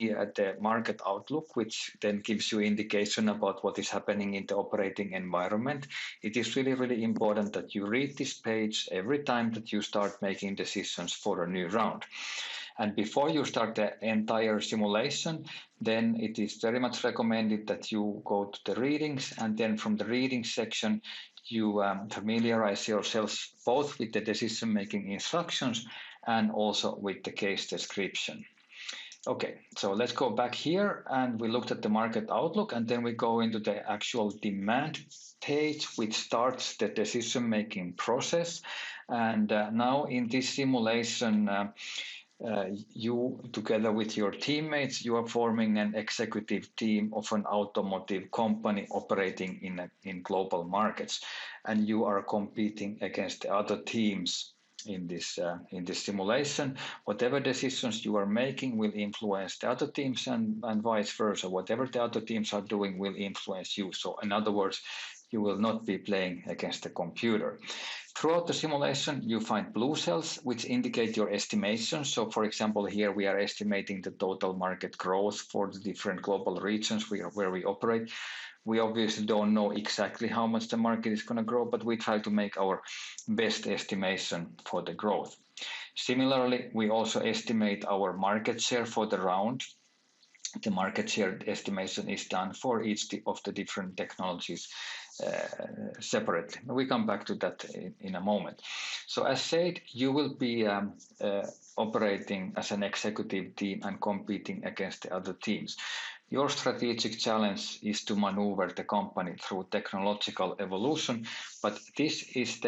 at the market outlook, which then gives you indication about what is happening in the operating environment. It is really, really important that you read this page every time that you start making decisions for a new round. And before you start the entire simulation, then it is very much recommended that you go to the readings, and then from the reading section, you familiarize yourselves both with the decision-making instructions and also with the case description. Okay, so let's go back here, and we looked at the market outlook, and then we go into the actual demand page, which starts the decision-making process. And now in this simulation, you, together with your teammates, you are forming an executive team of an automotive company operating in global markets, and you are competing against the other teams in this simulation. Whatever decisions you are making will influence the other teams, and vice versa. Whatever the other teams are doing will influence you. So in other words, you will not be playing against the computer. Throughout the simulation, you find blue cells, which indicate your estimations. So for example, here we are estimating the total market growth for the different global regions where we operate. We obviously don't know exactly how much the market is going to grow, but we try to make our best estimation for the growth. Similarly, we also estimate our market share for the round. The market share estimation is done for each of the different technologies separately. We come back to that in a moment. So as said, you will be operating as an executive team and competing against the other teams. Your strategic challenge is to maneuver the company through technological evolution, but this is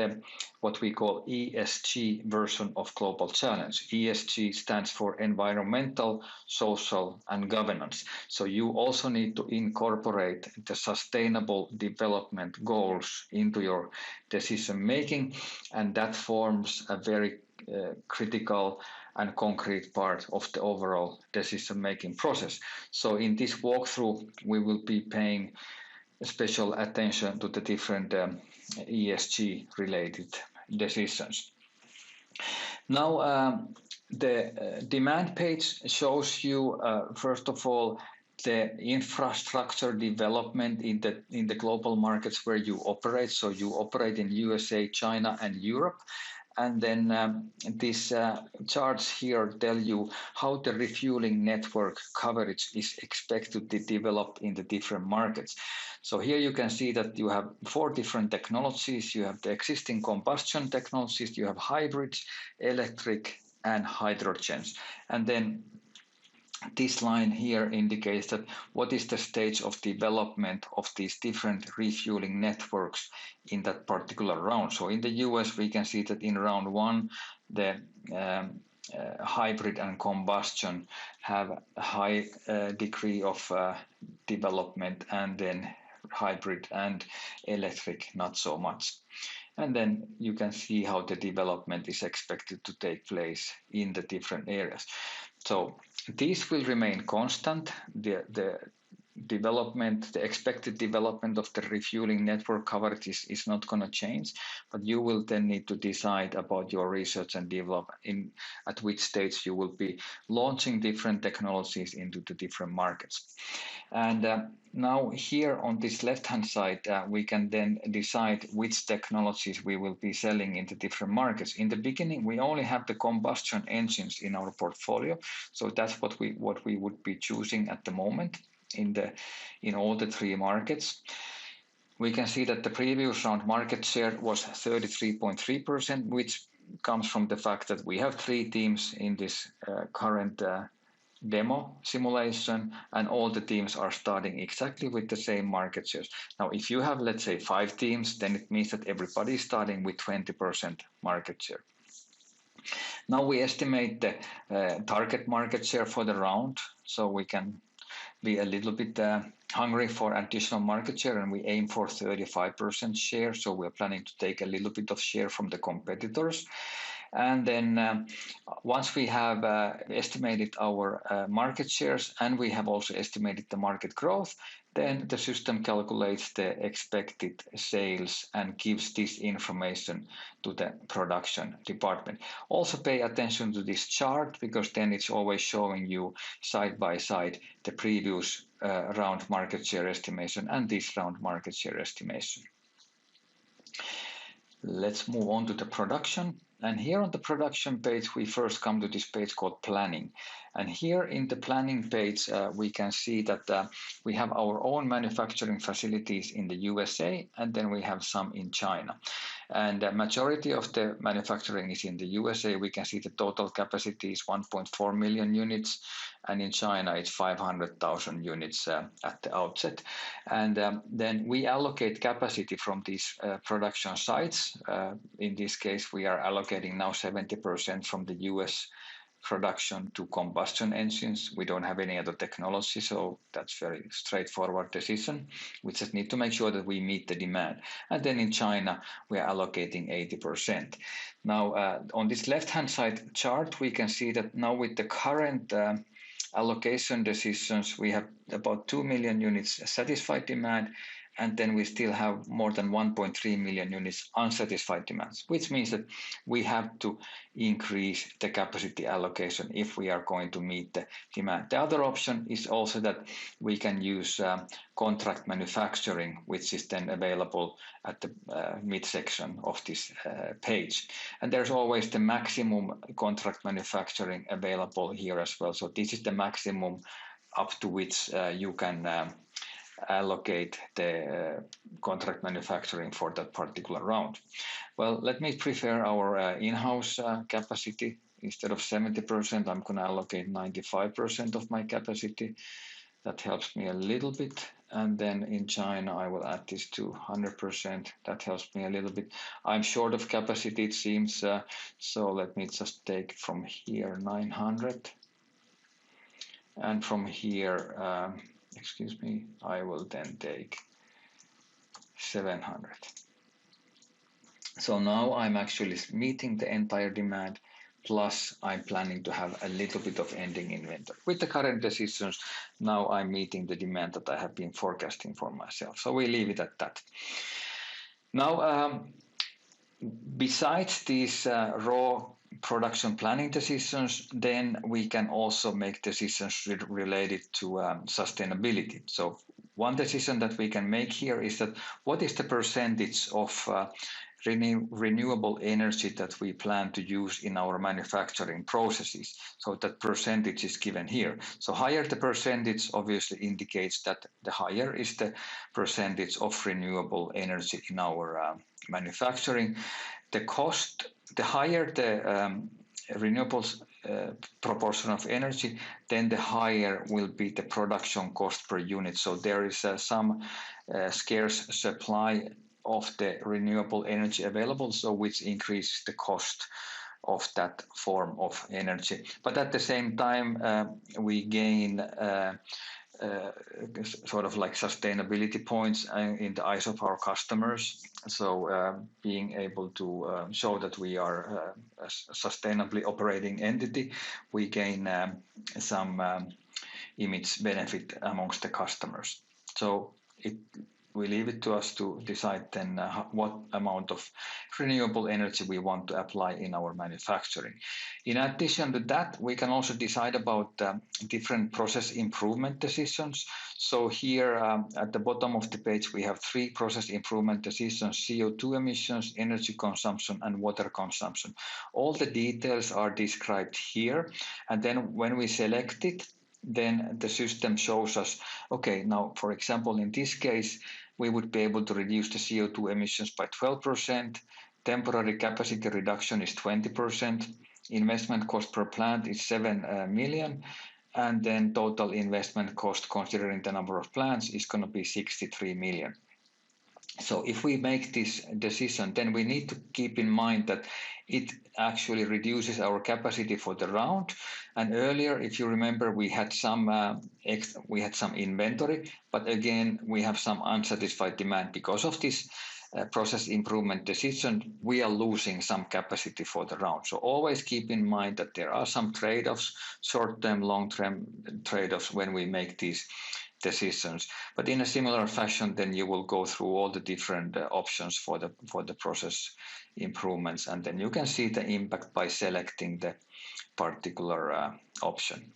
what we call ESG version of global challenge. ESG stands for environmental, social, and governance. So you also need to incorporate the sustainable development goals into your decision making, and that forms a very critical and concrete part of the overall decision-making process. So in this walkthrough, we will be paying special attention to the different ESG-related decisions. Now, the demand page shows you, first of all, the infrastructure development in the global markets where you operate. So you operate in USA, China, and Europe. And then these charts here tell you how the refueling network coverage is expected to develop in the different markets. So here you can see that you have 4 different technologies. You have the existing combustion technologies, you have hybrids, electric, and hydrogens. And then this line here indicates that what is the stage of development of these different refueling networks in that particular round. So in the US, we can see that in round 1, the hybrid and combustion have a high degree of development, and then hybrid and electric not so much. And then you can see how the development is expected to take place in the different areas. So these will remain constant. The development, the expected development of the refueling network coverage is not going to change, but you will then need to decide about your research and development at which stage you will be launching different technologies into the different markets. And now here on this left-hand side, we can then decide which technologies we will be selling into different markets. In the beginning, we only have the combustion engines in our portfolio, so that's what we would be choosing at the moment in all the 3 markets. We can see that the previous round market share was 33.3%, which comes from the fact that we have 3 teams in this current demo simulation, and all the teams are starting exactly with the same market shares. Now, if you have, let's say, 5 teams, then it means that everybody is starting with 20% market share. Now we estimate the target market share for the round, so we can be a little bit hungry for additional market share, and we aim for 35% share. So we're planning to take a little bit of share from the competitors. And then once we have estimated our market shares and we have also estimated the market growth, then the system calculates the expected sales and gives this information to the production department. Also pay attention to this chart, because then it's always showing you side by side the previous round market share estimation and this round market share estimation. Let's move on to the production. And here on the production page, we first come to this page called planning. And here in the planning page, we can see that we have our own manufacturing facilities in the USA, and then we have some in China. And the majority of the manufacturing is in the USA. We can see the total capacity is 1.4 million units, and in China it's 500,000 units at the outset. And then we allocate capacity from these production sites. In this case, we are allocating now 70% from the US production to combustion engines. We don't have any other technology, so that's very straightforward decision. We just need to make sure that we meet the demand. And then in China, we are allocating 80%. Now, on this left-hand side chart, we can see that now with the current allocation decisions, we have about 2 million units satisfied demand, and then we still have more than 1.3 million units unsatisfied demands, which means that we have to increase the capacity allocation if we are going to meet the demand. The other option is also that we can use contract manufacturing, which is then available at the midsection of this page. And there's always the maximum contract manufacturing available here as well. So this is the maximum up to which you can allocate the contract manufacturing for that particular round. Well, let me prefer our in-house capacity. Instead of 70%, I'm going to allocate 95% of my capacity. That helps me a little bit. And then in China, I will add this to 100%. That helps me a little bit. I'm short of capacity, it seems. So let me just take from here 900. And from here, excuse me, I will then take 700. So now I'm actually meeting the entire demand, plus I'm planning to have a little bit of ending inventory. With the current decisions, now I'm meeting the demand that I have been forecasting for myself. So we leave it at that. Now, besides these raw production planning decisions, then we can also make decisions related to sustainability. So one decision that we can make here is that what is the percentage of renewable energy that we plan to use in our manufacturing processes. So that percentage is given here. So higher the percentage obviously indicates that the higher is the percentage of renewable energy in our manufacturing. The cost, the higher the renewables proportion of energy, then the higher will be the production cost per unit. So there is some scarce supply of the renewable energy available, so which increases the cost of that form of energy. But at the same time, we gain sort of like sustainability points in the eyes of our customers. So being able to show that we are a sustainably operating entity, we gain some image benefit amongst the customers. So we leave it to us to decide then what amount of renewable energy we want to apply in our manufacturing. In addition to that, we can also decide about different process improvement decisions. So here at the bottom of the page, we have 3 process improvement decisions: CO2 emissions, energy consumption, and water consumption. All the details are described here. And then when we select it, then the system shows us, okay, now, for example, in this case, we would be able to reduce the CO2 emissions by 12%, temporary capacity reduction is 20%, investment cost per plant is 7 million, and then total investment cost considering the number of plants is going to be 63 million. So if we make this decision, then we need to keep in mind that it actually reduces our capacity for the round. And earlier, if you remember, we had some inventory, but again, we have some unsatisfied demand because of this process improvement decision, we are losing some capacity for the round. So always keep in mind that there are some trade-offs, short-term, long-term trade-offs when we make these decisions. But in a similar fashion, then you will go through all the different options for the process improvements, and then you can see the impact by selecting the particular option.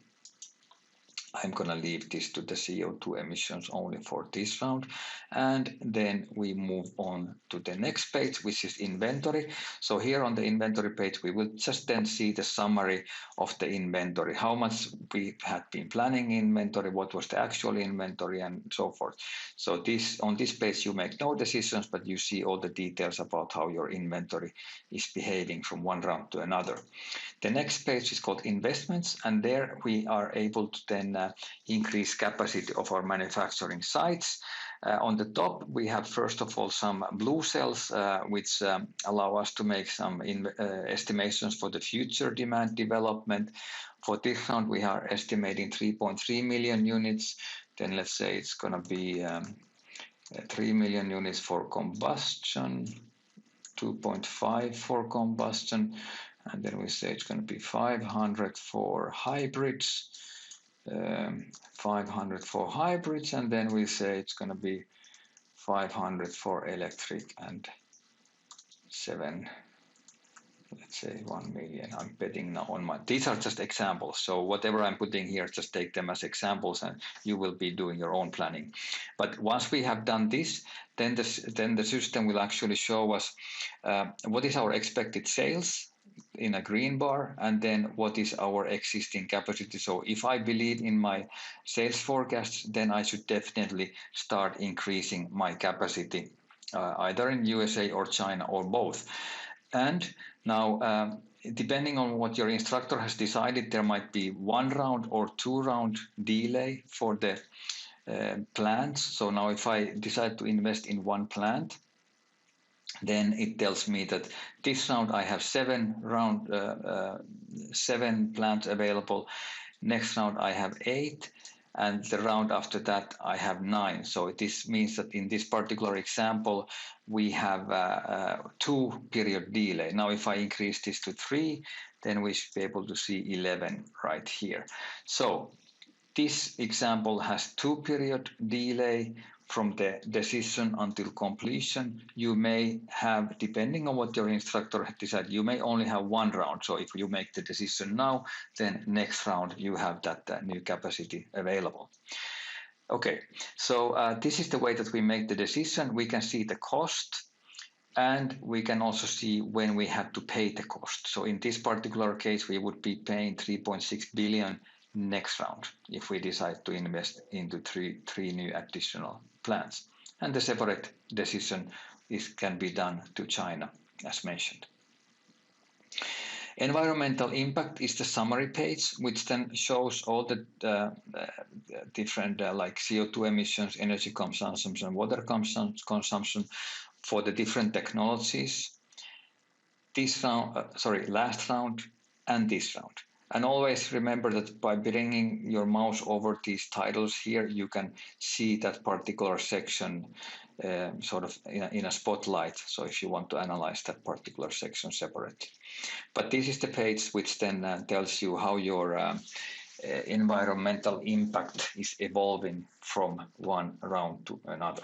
I'm going to leave this to the CO2 emissions only for this round. And then we move on to the next page, which is inventory. So here on the inventory page, we will just then see the summary of the inventory, how much we had been planning inventory, what was the actual inventory, and so forth. So on this page, you make no decisions, but you see all the details about how your inventory is behaving from one round to another. The next page is called investments, and there we are able to then increase capacity of our manufacturing sites. On the top, we have first of all some blue cells, which allow us to make some estimations for the future demand development. For this round, we are estimating 3.3 million units. Then let's say it's going to be 3 million units for combustion, 2.5 for combustion, and then we say it's going to be 500 for hybrids, 500 for hybrids, and then we say it's going to be 500 for electric and 7, let's say 1 million. I'm betting now on these are just examples. So whatever I'm putting here, just take them as examples and you will be doing your own planning. But once we have done this, then the system will actually show us what is our expected sales in a green bar, and then what is our existing capacity. So if I believe in my sales forecasts, then I should definitely start increasing my capacity, either in USA or China or both. And now, depending on what your instructor has decided, there might be 1 round or 2 round delay for the plants. So now if I decide to invest in one plant, then it tells me that this round I have 7 plants available. Next round I have 8, and the round after that I have 9. So this means that in this particular example we have 2 period delay. Now if I increase this to 3, then we should be able to see 11 right here. So this example has 2 period delay from the decision until completion. You may have, depending on what your instructor has decided, you may only have 1 round. So if you make the decision now, then next round you have that new capacity available. Okay, so this is the way that we make the decision. We can see the cost, and we can also see when we have to pay the cost. So in this particular case, we would be paying 3.6 billion next round if we decide to invest into three new additional plants. And the separate decision can be done to China, as mentioned. Environmental impact is the summary page, which then shows all the different like CO2 emissions, energy consumption, and water consumption for the different technologies. This round, last round and this round. And always remember that by bringing your mouse over these titles here, you can see that particular section sort of in a spotlight. So if you want to analyze that particular section separately. But this is the page which then tells you how your environmental impact is evolving from one round to another.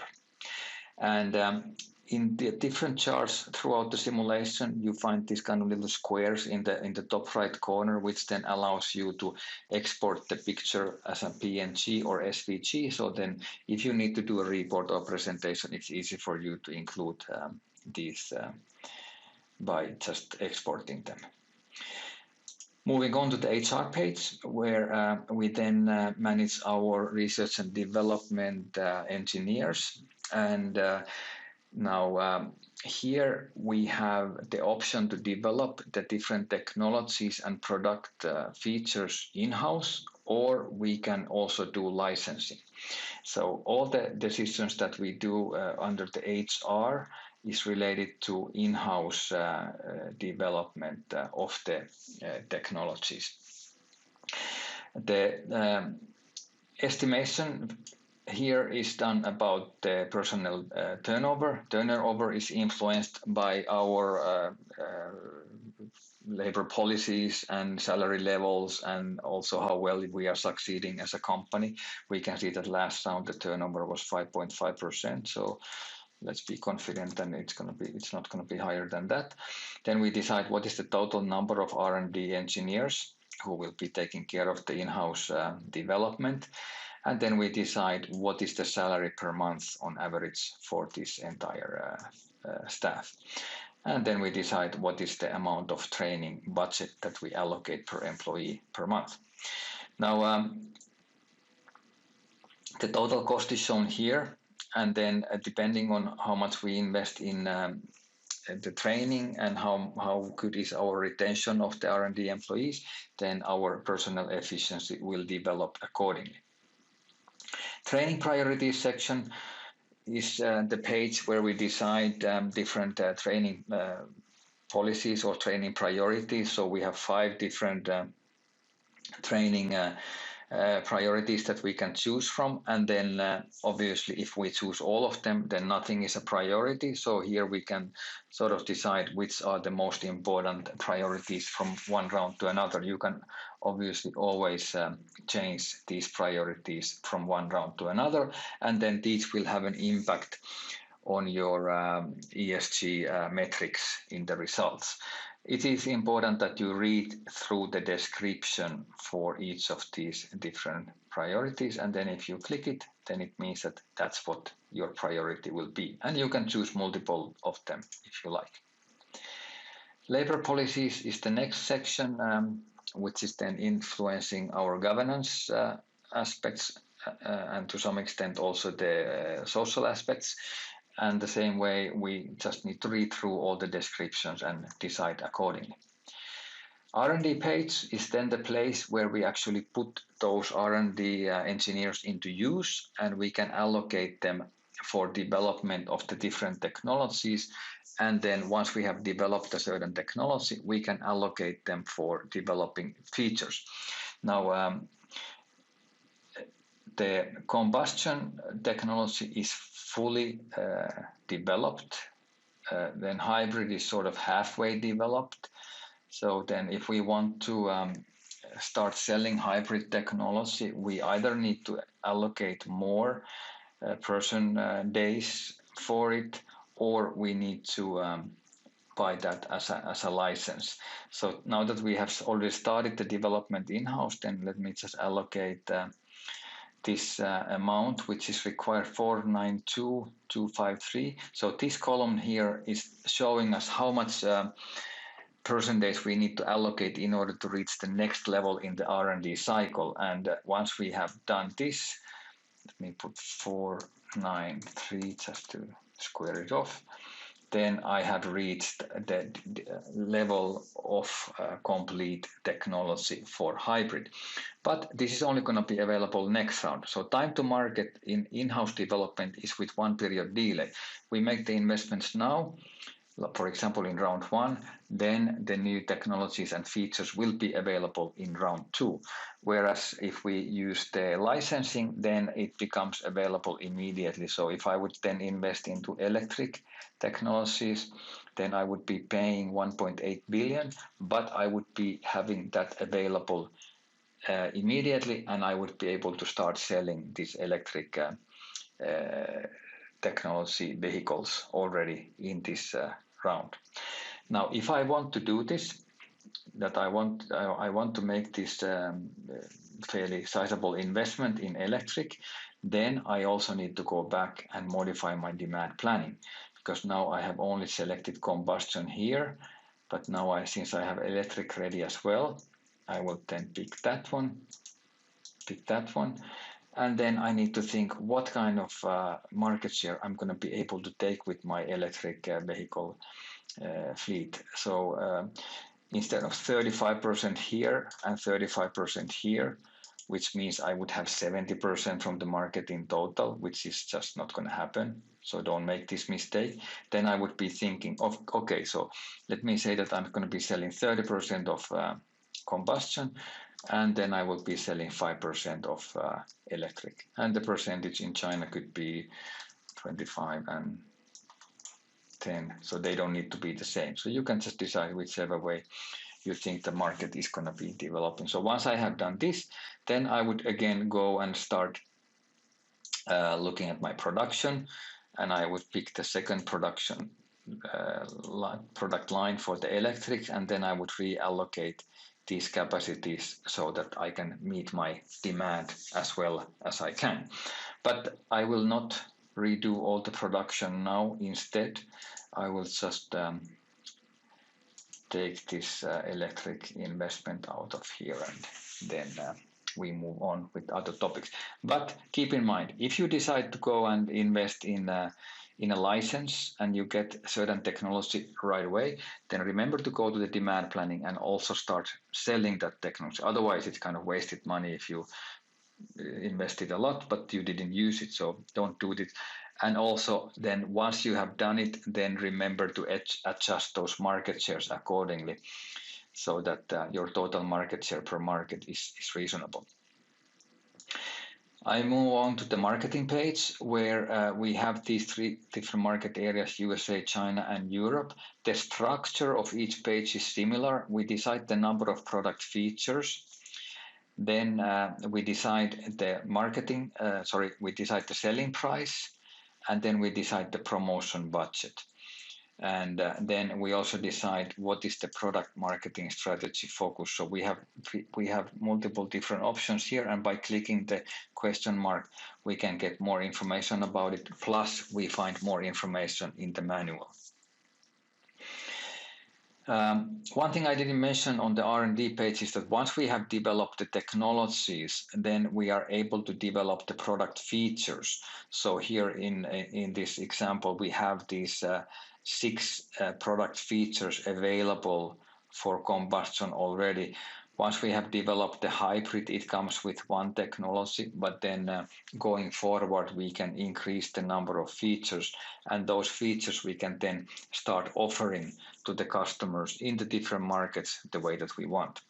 And in the different charts throughout the simulation, you find these kind of little squares in the top right corner, which then allows you to export the picture as a PNG or SVG. So then if you need to do a report or presentation, it's easy for you to include these by just exporting them. Moving on to the HR page, where we then manage our research and development engineers. And now here we have the option to develop the different technologies and product features in-house, or we can also do licensing. So all the decisions that we do under the HR is related to in-house development of the technologies. The estimation here is done about the personnel turnover. Turnover is influenced by our labor policies and salary levels, and also how well we are succeeding as a company. We can see that last round the turnover was 5.5%. So let's be confident, and it's not going to be higher than that. Then we decide what is the total number of R&D engineers who will be taking care of the in-house development. And then we decide what is the salary per month on average for this entire staff. And then we decide what is the amount of training budget that we allocate per employee per month. Now, the total cost is shown here. And then depending on how much we invest in the training and how good is our retention of the R&D employees, then our personnel efficiency will develop accordingly. Training priorities section is the page where we decide different training policies or training priorities. So we have 5 different training priorities that we can choose from, and then obviously if we choose all of them, then nothing is a priority. So here we can sort of decide which are the most important priorities from one round to another. You can obviously always change these priorities from one round to another, and then these will have an impact on your ESG metrics in the results. It is important that you read through the description for each of these different priorities, and then if you click it, then it means that that's what your priority will be, and you can choose multiple of them if you like. Labor policies is the next section, which is then influencing our governance aspects and to some extent also the social aspects. And the same way, we just need to read through all the descriptions and decide accordingly. R&D page is then the place where we actually put those R&D engineers into use, and we can allocate them for development of the different technologies. And then once we have developed a certain technology, we can allocate them for developing features. Now, the combustion technology is fully developed. Then hybrid is sort of halfway developed. So then if we want to start selling hybrid technology, we either need to allocate more person days for it, or we need to buy that as a license. So now that we have already started the development in-house, then let me just allocate this amount, which is required 492,253. So this column here is showing us how much percentage we need to allocate in order to reach the next level in the R&D cycle. And once we have done this, let me put 493 just to square it off. Then I have reached the level of complete technology for hybrid. But this is only going to be available next round. So time to market in in-house development is with 1 period delay. We make the investments now, for example, in round 1, then the new technologies and features will be available in round 2. Whereas if we use the licensing, then it becomes available immediately. So if I would then invest into electric technologies, then I would be paying 1.8 billion, but I would be having that available immediately, and I would be able to start selling these electric technology vehicles already in this round. Now, if I want to do this, that I want to make this fairly sizable investment in electric, then I also need to go back and modify my demand planning, because now I have only selected combustion here, but now since I have electric ready as well, I will then pick that one, and then I need to think what kind of market share I'm going to be able to take with my electric vehicle fleet. So instead of 35% here and 35% here, which means I would have 70% from the market in total, which is just not going to happen. So don't make this mistake. Then I would be thinking of, okay, so let me say that I'm going to be selling 30% of combustion, and then I would be selling 5% of electric. And the percentage in China could be 25 and 10, so they don't need to be the same. So you can just decide whichever way you think the market is going to be developing. So once I have done this, then I would again go and start looking at my production, and I would pick the second production product line for the electric, and then I would reallocate these capacities so that I can meet my demand as well as I can. But I will not redo all the production now. Instead, I will just take this electric investment out of here, and then we move on with other topics. But keep in mind, if you decide to go and invest in a license and you get certain technology right away, then remember to go to the demand planning and also start selling that technology. Otherwise, it's kind of wasted money if you invested a lot but you didn't use it. So don't do it. And also then once you have done it, then remember to adjust those market shares accordingly so that your total market share per market is reasonable. I move on to the marketing page where we have these three different market areas: USA, China, and Europe. The structure of each page is similar. We decide the number of product features. Then we decide we decide the selling price, and then we decide the promotion budget. And then we also decide what is the product marketing strategy focus. So we have multiple different options here, and by clicking the question mark, we can get more information about it. Plus, we find more information in the manual. One thing I didn't mention on the R&D page is that once we have developed the technologies, then we are able to develop the product features. So here in this example, we have these 6 product features available for combustion already. Once we have developed the hybrid, it comes with one technology, but then going forward, we can increase the number of features, and those features we can then start offering to the customers in the different markets the way that we want.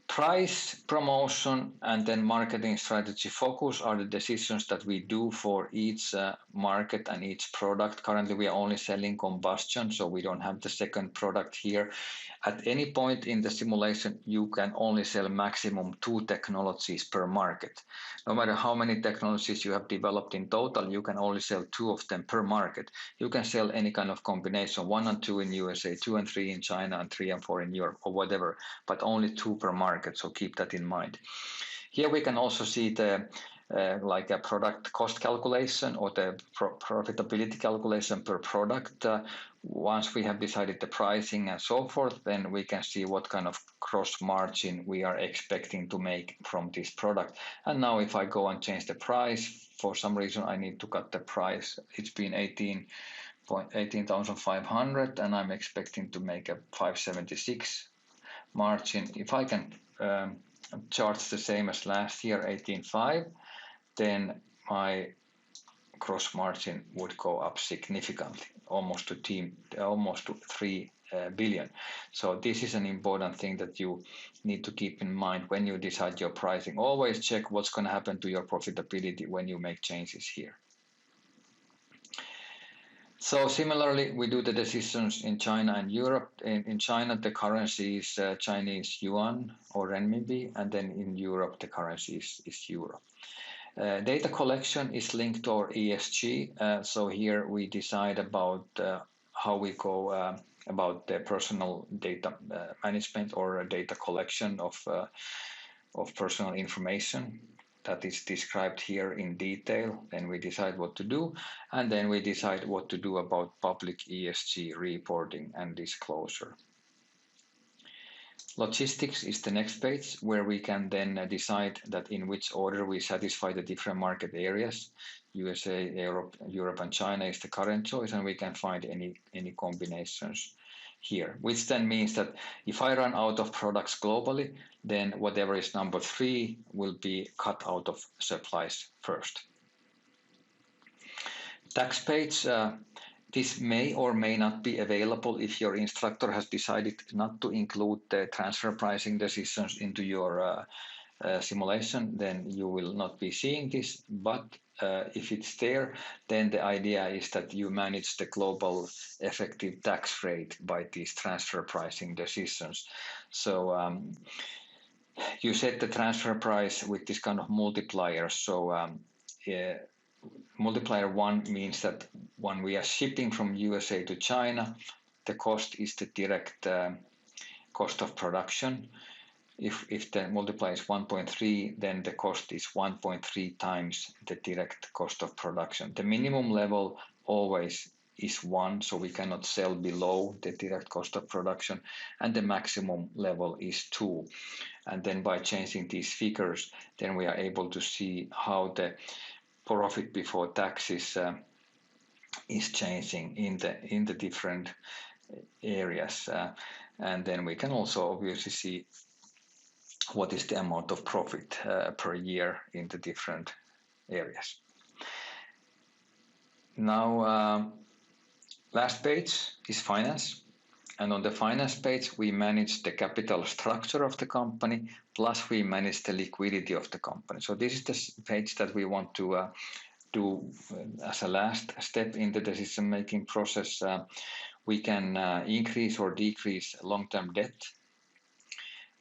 Price, promotion, and then marketing strategy focus are the decisions that we do for each market and each product. Currently, we are only selling combustion, so we don't have the second product here. At any point in the simulation, you can only sell maximum 2 technologies per market. No matter how many technologies you have developed in total, you can only sell 2 of them per market. You can sell any kind of combination, 1 and 2 in USA, 2 and 3 in China, and 3 and 4 in Europe, or whatever, but only 2 per market, so keep that in mind. Here we can also see the like a product cost calculation or the profitability calculation per product. Once we have decided the pricing and so forth, then we can see what kind of gross margin we are expecting to make from this product. And now if I go and change the price, for some reason I need to cut the price. It's been 18,500 and I'm expecting to make a 576 margin. If I can charge the same as last year, 18.5, then my gross margin would go up significantly, almost to 3 billion. So this is an important thing that you need to keep in mind when you decide your pricing. Always check what's going to happen to your profitability when you make changes here. So similarly, we do the decisions in China and Europe. In China, the currency is Chinese yuan or renminbi, and then in Europe, the currency is euro. Data collection is linked to our ESG. So here we decide about how we go about the personal data management or data collection of personal information. That is described here in detail. Then we decide what to do, and then we decide what to do about public ESG reporting and disclosure. Logistics is the next page where we can then decide that in which order we satisfy the different market areas. USA, Europe and China is the current choice, and we can find any combinations here, which then means that if I run out of products globally, then whatever is number 3 will be cut out of supplies first. Tax page This may or may not be available if your instructor has decided not to include the transfer pricing decisions into your simulation, then you will not be seeing this. But if it's there, then the idea is that you manage the global effective tax rate by these transfer pricing decisions. So you set the transfer price with this kind of multiplier. So multiplier 1 means that when we are shipping from USA to China, the cost is the direct cost of production. If the multiplier is 1.3, then the cost is 1.3 times the direct cost of production. The minimum level always is 1, so we cannot sell below the direct cost of production, and the maximum level is 2. And then by changing these figures, then we are able to see how the profit before taxes is changing in the different areas. And then we can also obviously see what is the amount of profit per year in the different areas. Now, last page is finance. And on the finance page, we manage the capital structure of the company, plus we manage the liquidity of the company. So this is the page that we want to do as a last step in the decision-making process. We can increase or decrease long-term debt.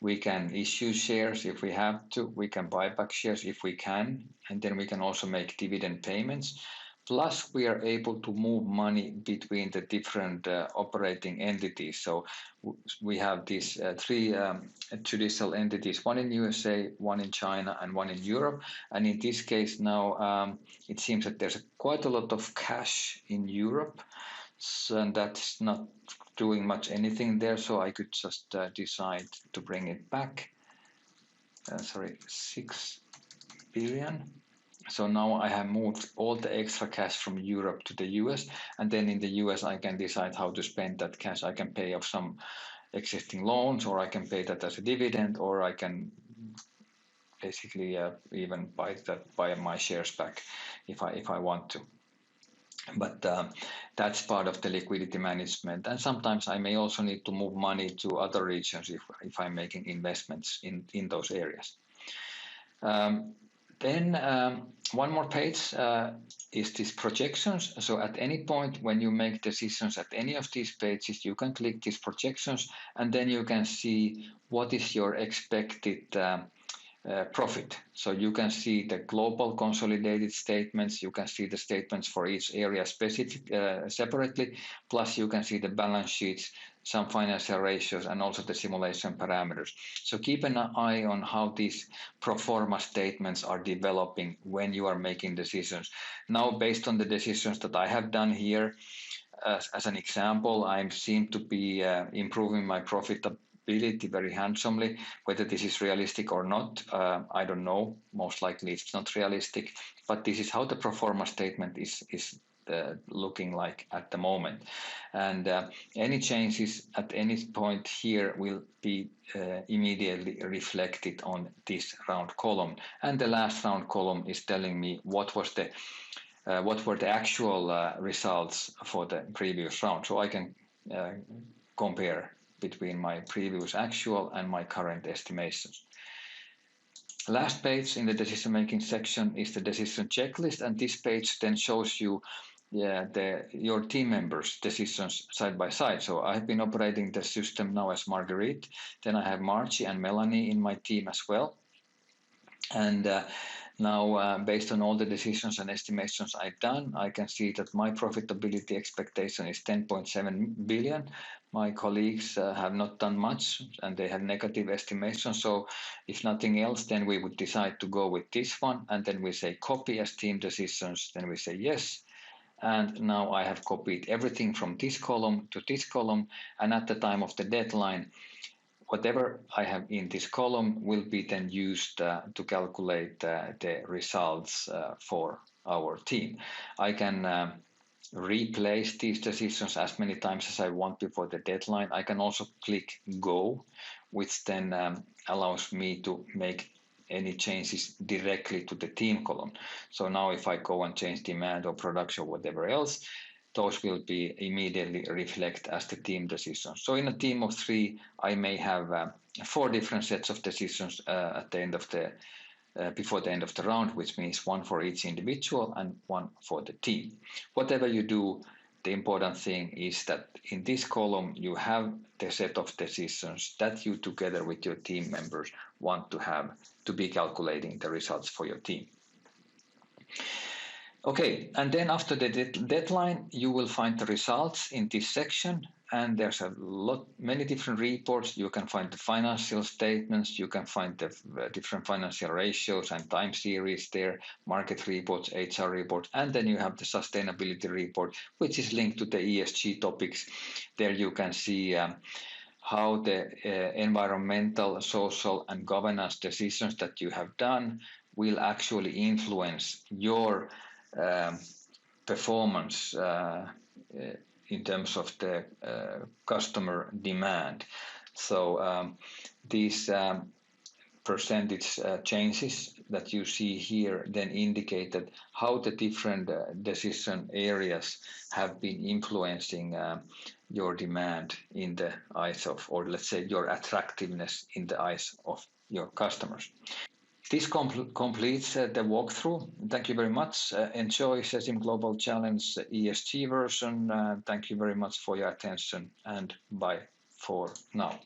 We can issue shares if we have to. We can buy back shares if we can. And then we can also make dividend payments. Plus, we are able to move money between the different operating entities. So we have these three judicial entities, one in USA, one in China, and one in Europe. And in this case now, it seems that there's quite a lot of cash in Europe. So, and that's not doing much anything there, so I could just decide to bring it back. 6 billion. So now I have moved all the extra cash from Europe to the US, and then in the US I can decide how to spend that cash. I can pay off some existing loans, or I can pay that as a dividend, or I can basically even buy my shares back if I want to. But that's part of the liquidity management. And sometimes I may also need to move money to other regions if I'm making investments in those areas. Then one more page is these projections. So at any point when you make decisions at any of these pages, you can click these projections, and then you can see what is your expected profit. So you can see the global consolidated statements, you can see the statements for each area separately, plus you can see the balance sheets, some financial ratios, and also the simulation parameters. So keep an eye on how these pro forma statements are developing when you are making decisions. Now, based on the decisions that I have done here, as an example, I seem to be improving my profitability very handsomely. Whether this is realistic or not, I don't know. Most likely it's not realistic, but this is how the pro forma statement is looking like at the moment. And any changes at any point here will be immediately reflected on this round column. And the last round column is telling me what were the actual results for the previous round. So I can compare between my previous actual and my current estimations. Last page in the decision-making section is the decision checklist, and this page then shows you your team members' decisions side by side. So I have been operating the system now as Marguerite, then I have Margie and Melanie in my team as well. And now, based on all the decisions and estimations I've done, I can see that my profitability expectation is 10.7 billion. My colleagues have not done much, and they have negative estimations. So if nothing else, then we would decide to go with this one, and then we say copy as team decisions, then we say yes. And now I have copied everything from this column to this column, and at the time of the deadline, whatever I have in this column will be then used to calculate the results for our team. I can replace these decisions as many times as I want before the deadline. I can also click go, which then allows me to make any changes directly to the team column. So now if I go and change demand or production or whatever else, those will be immediately reflect as the team decisions. So in a team of 3, I may have 4 different sets of decisions at the end of the before the end of the round, which means 1 for each individual and 1 for the team. Whatever you do, the important thing is that in this column you have the set of decisions that you together with your team members want to have to be calculating the results for your team. Okay, and then after the deadline, you will find the results in this section, and there's many different reports. You can find the financial statements, you can find the different financial ratios and time series there, market reports, HR reports, and then you have the sustainability report, which is linked to the ESG topics. There you can see how the environmental, social, and governance decisions that you have done will actually influence your performance in terms of the customer demand. So these percentage changes that you see here then indicated how the different decision areas have been influencing your demand in the eyes of, or let's say your attractiveness in the eyes of your customers. This completes the walkthrough. Thank you very much. Enjoy CESIM Global Challenge ESG version. Thank you very much for your attention, and bye for now.